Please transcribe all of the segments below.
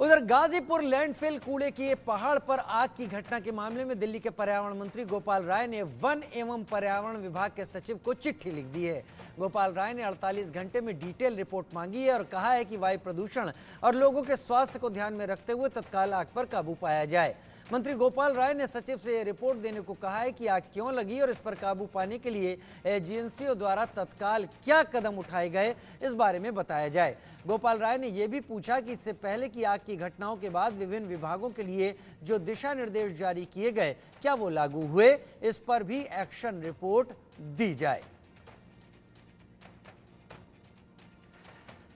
उधर गाजीपुर लैंडफिल कूड़े के पहाड़ पर आग की घटना के मामले में दिल्ली के पर्यावरण मंत्री गोपाल राय ने वन एवं पर्यावरण विभाग के सचिव को चिट्ठी लिख दी है। गोपाल राय ने 48 घंटे में डिटेल रिपोर्ट मांगी है और कहा है कि वायु प्रदूषण और लोगों के स्वास्थ्य को ध्यान में रखते हुए तत्काल आग पर काबू पाया जाए। मंत्री गोपाल राय ने सचिव से रिपोर्ट देने को कहा है कि आग क्यों लगी और इस पर काबू पाने के लिए एजेंसियों द्वारा तत्काल क्या कदम उठाए गए, इस बारे में बताया जाए। गोपाल राय ने यह भी पूछा कि इससे पहले की आग की घटनाओं के बाद विभिन्न विभागों के लिए जो दिशा निर्देश जारी किए गए क्या वो लागू हुए, इस पर भी एक्शन रिपोर्ट दी जाए।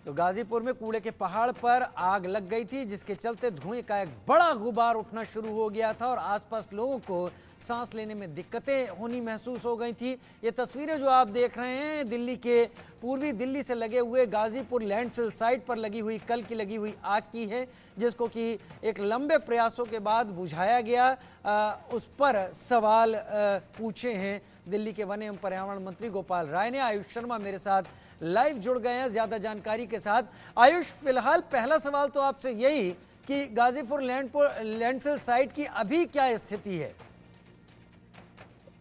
तो गाजीपुर में कूड़े के पहाड़ पर आग लग गई थी, जिसके चलते धुएं का एक बड़ा गुबार उठना शुरू हो गया था और आसपास लोगों को सांस लेने में दिक्कतें होनी महसूस हो गई थी। ये तस्वीरें जो आप देख रहे हैं दिल्ली के पूर्वी दिल्ली से लगे हुए गाजीपुर लैंडफिल साइट पर लगी हुई कल की लगी हुई आग की है, जिसको कि एक लंबे प्रयासों के बाद बुझाया गया। उस पर सवाल पूछे हैं दिल्ली के वन एवं पर्यावरण मंत्री गोपाल राय ने। आयुष शर्मा मेरे साथ लाइव जुड़ गए हैं ज्यादा जानकारी के साथ। आयुष, फिलहाल पहला सवाल तो आपसे यही कि गाजीपुर लैंडफिल साइट की अभी क्या स्थिति है?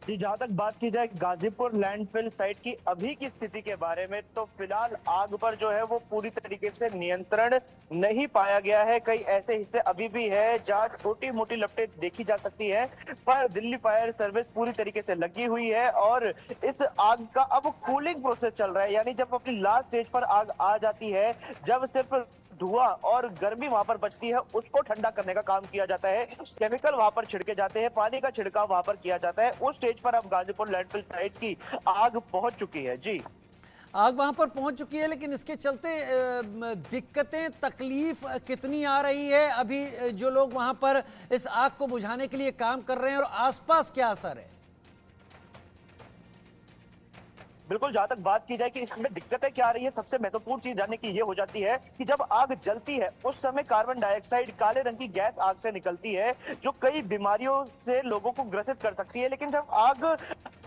जी, जहां तक बात की जाए गाजीपुर लैंडफिल साइट की अभी की स्थिति के बारे में, तो फिलहाल आग पर जो है वो पूरी तरीके से नियंत्रण नहीं पाया गया है। कई ऐसे हिस्से अभी भी है जहां छोटी मोटी लपटें देखी जा सकती है, पर दिल्ली फायर सर्विस पूरी तरीके से लगी हुई है और इस आग का अब कूलिंग प्रोसेस चल रहा है। यानी जब अपनी लास्ट स्टेज पर आग आ जाती है, जब सिर्फ धुआं और गर्मी वहां पर बचती है, उसको ठंडा करने का काम किया जाता है। केमिकल वहां पर छिड़के जाते हैं, पानी का छिड़काव वहां पर किया जाता है। उस स्टेज पर अब गाजीपुर लैंडफिल साइट की आग पहुंच चुकी है। जी, आग वहां पर पहुंच चुकी है, लेकिन इसके चलते दिक्कतें, तकलीफ कितनी आ रही है? अभी जो लोग वहां पर इस आग को बुझाने के लिए काम कर रहे हैं और आसपास क्या असर है? बिल्कुल, जहां तक बात की जाए कि इसमें दिक्कतें क्या आ रही है, सबसे महत्वपूर्ण चीज जानने की ये हो जाती है कि जब आग जलती है उस समय कार्बन डाइऑक्साइड, काले रंग की गैस आग से निकलती है, जो कई बीमारियों से लोगों को ग्रसित कर सकती है। लेकिन जब आग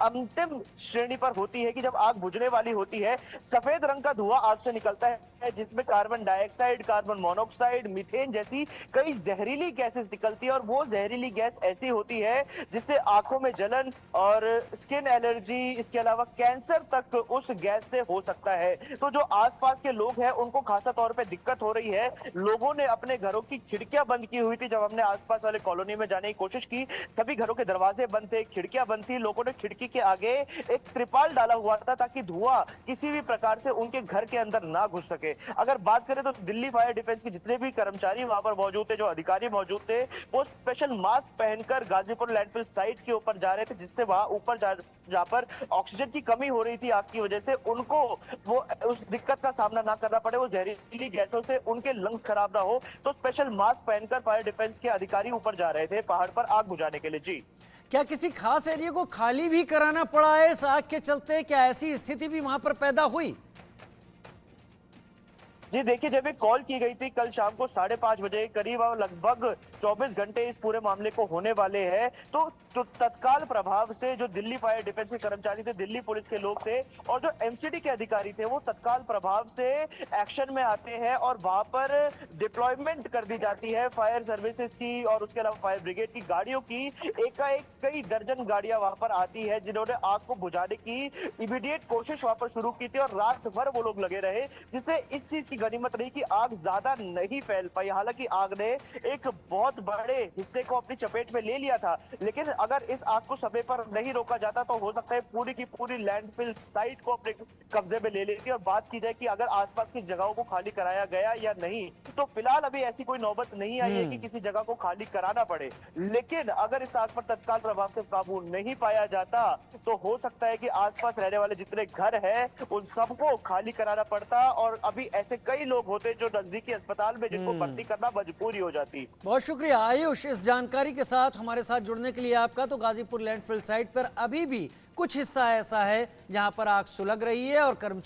अंतिम श्रेणी पर होती है कि जब आग बुझने वाली होती है, सफेद रंग का धुआं आग से निकलता है, जिसमें carbon dioxide, carbon monoxide, methane जैसी कई जहरीली गैसेस निकलती है और वो जहरीली गैस ऐसी होती है जिससे आंखों में जलन और स्किन एलर्जी, इसके अलावा कैंसर तक उस गैस से हो सकता है। तो जो आसपास के लोग हैं उनको खासा तौर पे दिक्कत हो रही है। लोगों ने अपने घरों की खिड़कियां बंद की हुई थी। जब हमने आसपास वाले कॉलोनी में जाने की कोशिश की, सभी घरों के दरवाजे बंद थे, खिड़कियां बंद थी। लोगों ने खिड़की के आगे एक त्रिपाल डाला हुआ था ताकि धुआं किसी भी प्रकार से उनके घर के अंदर ना घुस सके। अगर बात करें तो दिल्ली फायर डिफेंस के जितने भी कर्मचारी वहां पर मौजूद थे, जो अधिकारी मौजूद थे, वो स्पेशल मास्क पहनकर गाजीपुर लैंडफिल साइट के ऊपर जा रहे थे, जिससे वहां ऊपर जहां पर ऑक्सीजन की कमी हो रही थी आग की वजह से, उनको वो उस दिक्कत का सामना ना करना पड़े, वो जहरीली गैसों से उनके लंग्स खराब ना हो, तो स्पेशल मास्क पहनकर फायर डिफेंस के अधिकारी ऊपर जा रहे थे पहाड़ पर आग बुझाने के लिए। जी, क्या किसी खास एरिया को खाली भी कराना पड़ा है इस आग के चलते? क्या ऐसी स्थिति भी वहां पर पैदा हुई? जी देखिए, जब एक कॉल की गई थी कल शाम को 5:30 बजे करीब, और लगभग 24 घंटे इस पूरे मामले को होने वाले हैं, तो तत्काल प्रभाव से जो दिल्ली फायर डिफेंस के कर्मचारी थे, दिल्ली पुलिस के लोग थे और जो एमसीडी के अधिकारी थे, वो तत्काल प्रभाव से एक्शन में आते हैं और वहां पर डिप्लॉयमेंट कर दी जाती है फायर सर्विसेज की और उसके अलावा फायर ब्रिगेड की गाड़ियों की। एकाएक कई दर्जन गाड़ियां वहां पर आती है, जिन्होंने आग को बुझाने की इमीडिएट कोशिश वहां पर शुरू की थी और रात भर वो लोग लगे रहे, जिससे इस चीज की गनीमत रही कि आग ज्यादा नहीं फैल पाई। हालांकि आग ने एक बहुत बड़े हिस्से को अपनी चपेट में ले लिया था, लेकिन अगर इस आग को समय पर नहीं रोका जाता तो हो सकता है पूरी की पूरी लैंडफिल साइट को अपने कब्जे में ले लेती। और बात की जाए कि अगर आसपास की जगहों को खाली कराया गया या नहीं, तो फिलहाल अभी ऐसी कोई नौबत नहीं आई है कि किसी जगह को खाली कराना पड़े। लेकिन अगर इस आग पर तत्काल प्रभाव से काबू नहीं पाया जाता, तो हो सकता है कि आसपास रहने वाले जितने घर हैं उन सबको खाली कराना पड़ता और अभी ऐसे कई लोग होते जो नजदीकी अस्पताल में जिनको भर्ती करना मजबूरी हो जाती। बहुत शुक्रिया आयुष इस जानकारी के साथ हमारे साथ जुड़ने के लिए आपका। तो गाजीपुर लैंडफिल साइट पर अभी भी कुछ हिस्सा ऐसा है जहां पर आग सुलग रही है और कर्मचारी